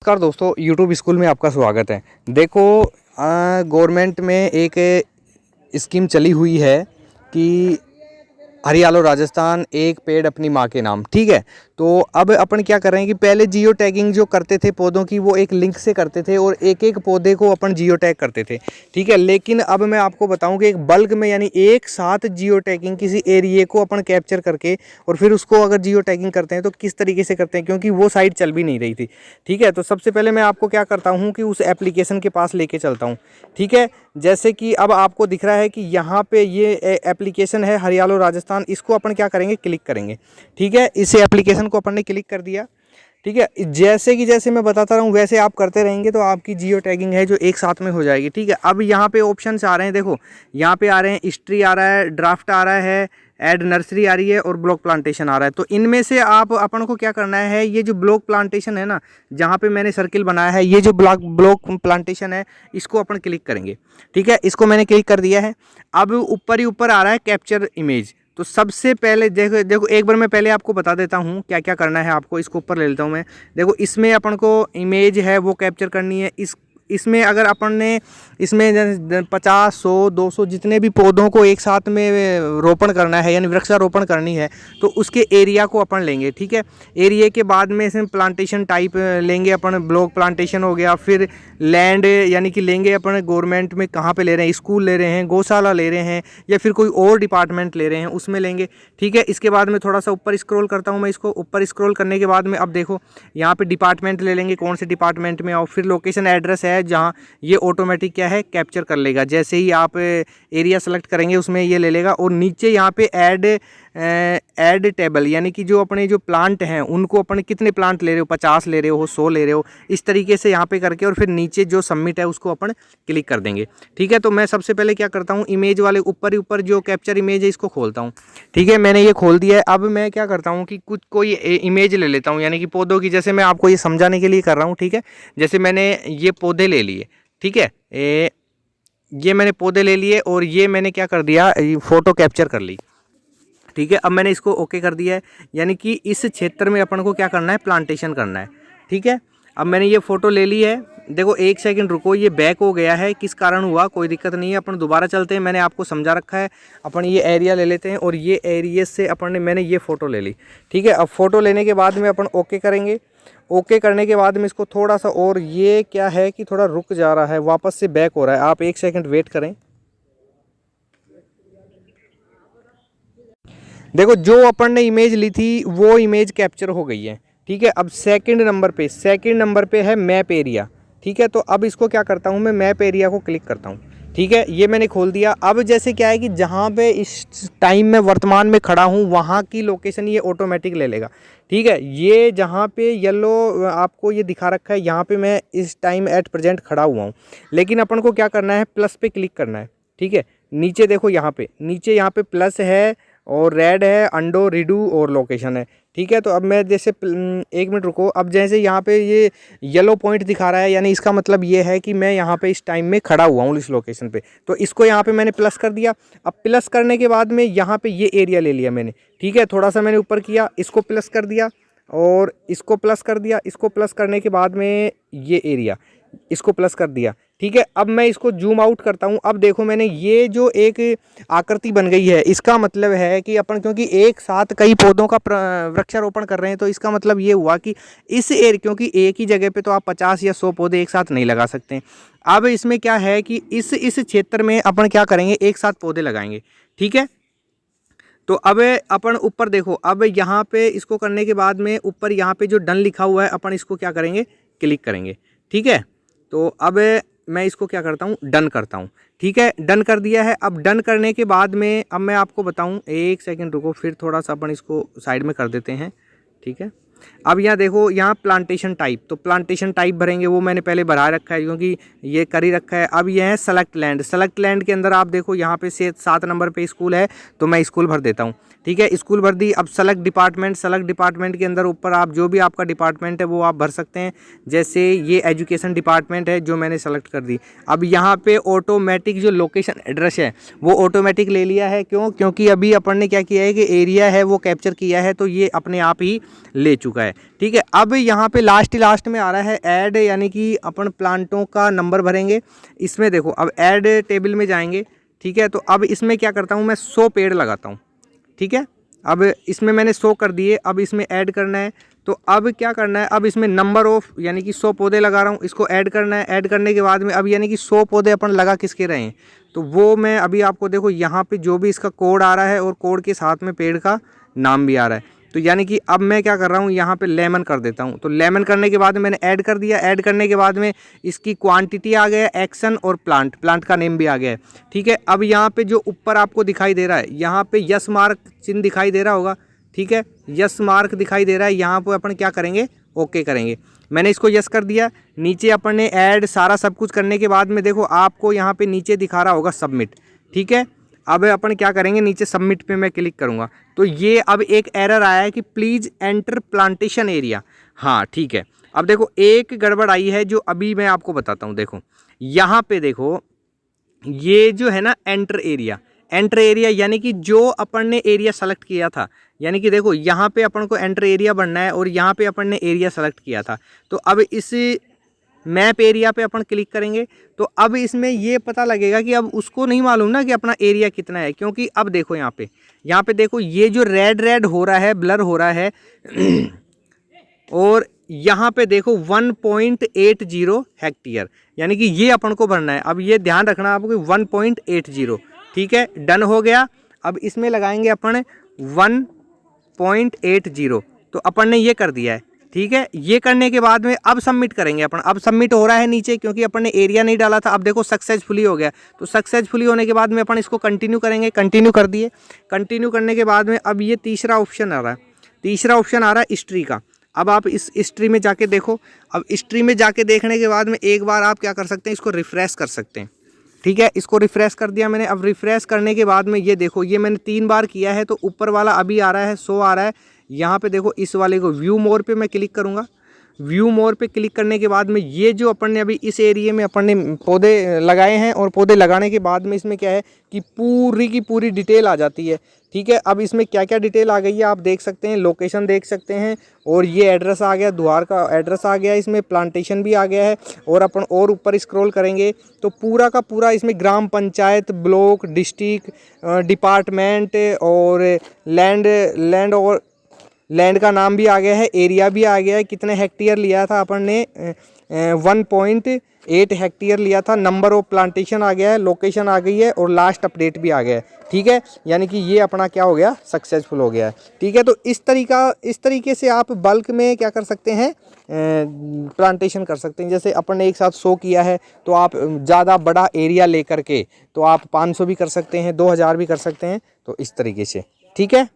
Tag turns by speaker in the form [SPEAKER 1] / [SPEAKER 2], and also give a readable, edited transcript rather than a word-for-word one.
[SPEAKER 1] नमस्कार दोस्तों, YouTube school में आपका स्वागत है। देखो, गवर्नमेंट में एक स्कीम चली हुई है कि हरियालो राजस्थान एक पेड़ अपनी माँ के नाम। ठीक है, तो अब अपन क्या कर रहे हैं कि पहले जियो टैगिंग जो करते थे पौधों की, वो एक लिंक से करते थे और एक एक पौधे को अपन जियो टैग करते थे। ठीक है, लेकिन अब मैं आपको बताऊं कि एक बल्क में यानी एक साथ जियो टैगिंग किसी एरिया को अपन कैप्चर करके और फिर उसको अगर जियो टैगिंग करते हैं तो किस तरीके से करते हैं, क्योंकि वो साइट चल भी नहीं रही थी। ठीक है, तो सबसे पहले मैं आपको क्या करता हूँ कि उस एप्लीकेशन के पास लेके चलता हूँ। ठीक है, जैसे कि अब आपको दिख रहा है कि यहाँ पे ये एप्लीकेशन है हरियालो राजस्थान, इसको अपन क्या करेंगे, क्लिक करेंगे। ठीक है, इस एप्लीकेशन को अपन ने क्लिक कर दिया। ठीक है, जैसे मैं बताता रहूँ वैसे आप करते रहेंगे तो आपकी जियो टैगिंग है जो एक साथ में हो जाएगी। ठीक है, अब यहाँ पे ऑप्शंस आ रहे हैं, देखो यहाँ पे आ रहे हैं, हिस्ट्री आ रहा है, ड्राफ्ट आ रहा है, ऐड नर्सरी आ रही है और ब्लॉक प्लांटेशन आ रहा है। तो इनमें से आप अपन को क्या करना है, ये जो ब्लॉक प्लांटेशन है ना, जहाँ पे मैंने सर्किल बनाया है, ये जो ब्लॉक प्लांटेशन है, इसको अपन क्लिक करेंगे। ठीक है, इसको मैंने क्लिक कर दिया है। अब ऊपर ही ऊपर आ रहा है कैप्चर इमेज। तो सबसे पहले देखो देखो एक बार मैं पहले आपको बता देता हूँ क्या क्या करना है आपको। इसको ऊपर ले लेता हूँ मैं। देखो, इसमें अपन को इमेज है वो कैप्चर करनी है। इसमें अगर अपन ने इसमें 50, 100, 200 जितने भी पौधों को एक साथ में रोपण करना है यानी वृक्षारोपण करनी है तो उसके एरिया को अपन लेंगे। ठीक है, एरिया के बाद में इसमें प्लांटेशन टाइप लेंगे अपन, ब्लॉक प्लांटेशन हो गया। फिर लैंड यानी कि लेंगे अपन गवर्नमेंट में कहाँ पे ले रहे हैं, स्कूल ले रहे हैं, गौशाला ले रहे हैं या फिर कोई और डिपार्टमेंट ले रहे हैं, उसमें लेंगे। ठीक है, इसके बाद में थोड़ा सा ऊपर स्क्रॉल करता हूँ मैं। इसको ऊपर स्क्रॉल करने के बाद में अब देखो यहाँ पे डिपार्टमेंट ले लेंगे, कौन से डिपार्टमेंट में और फिर लोकेशन एड्रेस है जहाँ ये ऑटोमेटिक क्या है कैप्चर कर लेगा। जैसे ही आप एरिया सेलेक्ट करेंगे उसमें ये ले लेगा। और नीचे यहाँ पे ऐड टेबल यानी कि जो अपने जो प्लांट हैं उनको अपने कितने प्लांट ले रहे हो, 50 ले रहे हो, 100 ले रहे हो, इस तरीके से यहाँ पे करके और फिर नीचे जो सबमिट है उसको अपन क्लिक कर देंगे। ठीक है, तो मैं सबसे पहले क्या करता हूँ, इमेज वाले ऊपर ही ऊपर जो कैप्चर इमेज है इसको खोलता हूँ। ठीक है, मैंने ये खोल दिया है। अब मैं क्या करता हूँ कि कोई इमेज ले लेता हूँ यानी कि पौधों की, जैसे मैं आपको ये समझाने के लिए कर रहा हूँ। ठीक है, जैसे मैंने ये पौधे ले लिए। ठीक है, ये मैंने पौधे ले लिए और ये मैंने क्या कर दिया, फोटो कैप्चर कर ली। ठीक है, अब मैंने इसको ओके कर दिया है, यानी कि इस क्षेत्र में अपन को क्या करना है, प्लांटेशन करना है। ठीक है, अब मैंने ये फ़ोटो ले ली है। देखो एक सेकंड रुको, ये बैक हो गया है, किस कारण हुआ कोई दिक्कत नहीं है, अपन दोबारा चलते हैं। मैंने आपको समझा रखा है। अपन ये एरिया ले लेते हैं और ये एरिया से अपन ने मैंने ये फ़ोटो ले ली। ठीक है, अब फ़ोटो लेने के बाद में अपन ओके करेंगे। ओके करने के बाद में इसको थोड़ा सा, और ये क्या है कि थोड़ा रुक जा रहा है, वापस से बैक हो रहा है, आप एक सेकंड वेट करें। देखो, जो अपन ने इमेज ली थी वो इमेज कैप्चर हो गई है। ठीक है, अब सेकंड नंबर पे है मैप एरिया। ठीक है, तो अब इसको क्या करता हूँ मैं, मैप एरिया को क्लिक करता हूँ। ठीक है, ये मैंने खोल दिया। अब जैसे क्या है कि जहाँ पे इस टाइम में वर्तमान में खड़ा हूँ वहाँ की लोकेशन ये ऑटोमेटिक ले लेगा। ठीक है, ये जहाँ पे येलो आपको ये दिखा रखा है, यहाँ पे मैं इस टाइम एट प्रेजेंट खड़ा हुआ हूँ, लेकिन अपन को क्या करना है, प्लस पे क्लिक करना है। ठीक है, नीचे देखो, नीचे यहाँ पे प्लस है और रेड है, अंडो, रिडू और लोकेशन है। ठीक है, तो अब मैं जैसे एक मिनट रुको, अब जैसे यहाँ पे ये येलो पॉइंट दिखा रहा है यानी इसका मतलब ये है कि मैं यहाँ पे इस टाइम में खड़ा हुआ हूँ इस लोकेशन पे। तो इसको यहाँ पे मैंने प्लस कर दिया। अब प्लस करने के बाद में यहाँ पे ये एरिया ले लिया मैंने। ठीक है, थोड़ा सा मैंने ऊपर किया, इसको प्लस कर दिया और इसको प्लस कर दिया। इसको प्लस करने के बाद में ये एरिया, इसको प्लस कर दिया। ठीक है, अब मैं इसको जूम आउट करता हूँ। अब देखो, मैंने ये जो एक आकृति बन गई है, इसका मतलब है कि अपन क्योंकि एक साथ कई पौधों का वृक्षारोपण कर रहे हैं, तो इसका मतलब ये हुआ कि इस क्योंकि एक ही जगह पे तो आप 50 या 100 पौधे एक साथ नहीं लगा सकते। अब इसमें क्या है कि इस क्षेत्र में अपन क्या करेंगे, एक साथ पौधे लगाएंगे। ठीक है, तो अब अपन ऊपर देखो, अब यहाँ पे इसको करने के बाद में ऊपर यहाँ पे जो डन लिखा हुआ है, अपन इसको क्या करेंगे, क्लिक करेंगे। ठीक है, तो अब मैं इसको क्या करता हूँ, डन करता हूँ। ठीक है, डन कर दिया है। अब डन करने के बाद में अब मैं आपको बताऊँ, एक सेकंड रुको, फिर थोड़ा सा अपन इसको साइड में कर देते हैं। ठीक है, अब यहाँ देखो, यहाँ प्लांटेशन टाइप, तो प्लांटेशन टाइप भरेंगे, वो मैंने पहले भरा रखा है क्योंकि ये कर ही रखा है। अब यह है सेलेक्ट लैंड। सेलेक्ट लैंड के अंदर आप देखो यहाँ पे से 7 नंबर पे स्कूल है, तो मैं स्कूल भर देता हूँ। ठीक है, स्कूल भर दी। अब सेलेक्ट डिपार्टमेंट के अंदर ऊपर आप जो भी आपका डिपार्टमेंट है वो आप भर सकते हैं। जैसे ये एजुकेशन डिपार्टमेंट है जो मैंने सेलेक्ट कर दी। अब यहाँ पे ऑटोमेटिक जो लोकेशन एड्रेस है वो ऑटोमेटिक ले लिया है। क्योंकि अभी अपन ने क्या किया है कि एरिया है वो कैप्चर किया है, तो ये अपने आप ही ले चुका है। ठीक है, अब यहाँ पे लास्ट में आ रहा है ऐड, यानी कि अपन प्लांटों का नंबर भरेंगे। इसमें देखो अब ऐड टेबल में जाएंगे। ठीक है, तो अब इसमें क्या करता हूँ मैं, 100 पेड़ लगाता हूँ। ठीक है, अब इसमें मैंने 100 कर दिए, अब इसमें ऐड करना है। तो अब क्या करना है, अब इसमें नंबर ऑफ, यानी कि 100 पौधे लगा रहा हूँ, इसको ऐड करना है। ऐड करने के बाद में अब यानी कि 100 पौधे अपन लगा किसके रहे हैं, तो वो मैं अभी आपको देखो यहाँ पे जो भी इसका कोड आ रहा है और कोड के साथ में पेड़ का नाम भी आ रहा है। तो यानी कि अब मैं क्या कर रहा हूँ, यहाँ पे लेमन कर देता हूँ। तो लेमन करने के बाद में मैंने ऐड कर दिया। ऐड करने के बाद में इसकी क्वांटिटी आ गया, एक्शन और प्लांट का नेम भी आ गया है। ठीक है, अब यहाँ पे जो ऊपर आपको दिखाई दे रहा है, यहाँ पे यस मार्क चिन्ह दिखाई दे रहा होगा। ठीक है, यस मार्क दिखाई दे रहा है, यहाँ पे अपन क्या करेंगे, ओके करेंगे। मैंने इसको यस कर दिया। नीचे अपन ने ऐड सारा सब कुछ करने के बाद में देखो आपको यहाँ पे नीचे दिखा रहा होगा सबमिट। ठीक है, अब अपन क्या करेंगे, नीचे सबमिट पे मैं क्लिक करूँगा तो ये अब एक एरर आया है कि प्लीज़ एंटर प्लांटेशन एरिया। हाँ ठीक है, अब देखो एक गड़बड़ आई है जो अभी मैं आपको बताता हूँ। देखो यहाँ पे देखो, ये जो है ना एंटर एरिया यानी कि जो अपन ने एरिया सेलेक्ट किया था, यानी कि देखो यहाँ पे अपन को एंटर एरिया बनना है और यहाँ पे अपन ने एरिया सेलेक्ट किया था। तो अब इस मैप एरिया पे अपन क्लिक करेंगे तो अब इसमें ये पता लगेगा कि अब उसको नहीं मालूम ना कि अपना एरिया कितना है, क्योंकि अब देखो यहाँ पे देखो ये जो रेड हो रहा है, ब्लर हो रहा है और यहाँ पे देखो 1.80 हेक्टेयर, यानी कि ये अपन को भरना है। अब ये ध्यान रखना आपको 1.80। ठीक है, डन हो गया। अब इसमें लगाएंगे अपन 1.80, तो अपन ने ये कर दिया है। ठीक है, ये करने के बाद में अब सबमिट करेंगे अपन। अब सबमिट हो रहा है नीचे, क्योंकि अपन ने एरिया नहीं डाला था। अब देखो सक्सेसफुली हो गया। तो सक्सेसफुली होने के बाद में अपन इसको कंटिन्यू करेंगे। कंटिन्यू कर दिए। कंटिन्यू करने के बाद में अब ये तीसरा ऑप्शन आ रहा है हिस्ट्री का। अब आप इस हिस्ट्री में जाके देखो। अब हिस्ट्री में जाके देखने के बाद में एक बार आप क्या कर सकते हैं, इसको रिफ्रेश कर सकते हैं। ठीक है, इसको रिफ्रेश कर दिया मैंने। अब रिफ्रेश करने के बाद में ये देखो, ये मैंने 3 बार किया है तो ऊपर वाला अभी आ रहा है, 100 आ रहा है। यहाँ पे देखो इस वाले को व्यू मोर पे मैं क्लिक करूँगा। व्यू मोर पे क्लिक करने के बाद में ये जो अपन ने अभी इस एरिया में अपन ने पौधे लगाए हैं, और पौधे लगाने के बाद में इसमें क्या है कि पूरी की पूरी डिटेल आ जाती है। ठीक है, अब इसमें क्या क्या डिटेल आ गई है आप देख सकते हैं। लोकेशन देख सकते हैं, और ये एड्रेस आ गया, द्वार का एड्रेस आ गया, इसमें प्लांटेशन भी आ गया है। और अपन और ऊपर स्क्रॉल करेंगे तो पूरा का पूरा इसमें ग्राम पंचायत, ब्लॉक, डिस्ट्रिक्ट, डिपार्टमेंट और लैंड का नाम भी आ गया है, एरिया भी आ गया है, कितने हेक्टेयर लिया था अपन ने, 1.8 हेक्टेयर लिया था। नंबर ऑफ प्लांटेशन आ गया है, लोकेशन आ गई है, और लास्ट अपडेट भी आ गया है। ठीक है, यानी कि ये अपना क्या हो गया, सक्सेसफुल हो गया है। ठीक है, तो इस तरीके से आप बल्क में क्या कर सकते हैं, प्लांटेशन कर सकते हैं। जैसे अपन ने एक साथ 100 किया है तो आप ज़्यादा बड़ा एरिया लेकर के तो आप 500 भी कर सकते हैं, 2000 भी कर सकते हैं, तो इस तरीके से। ठीक है।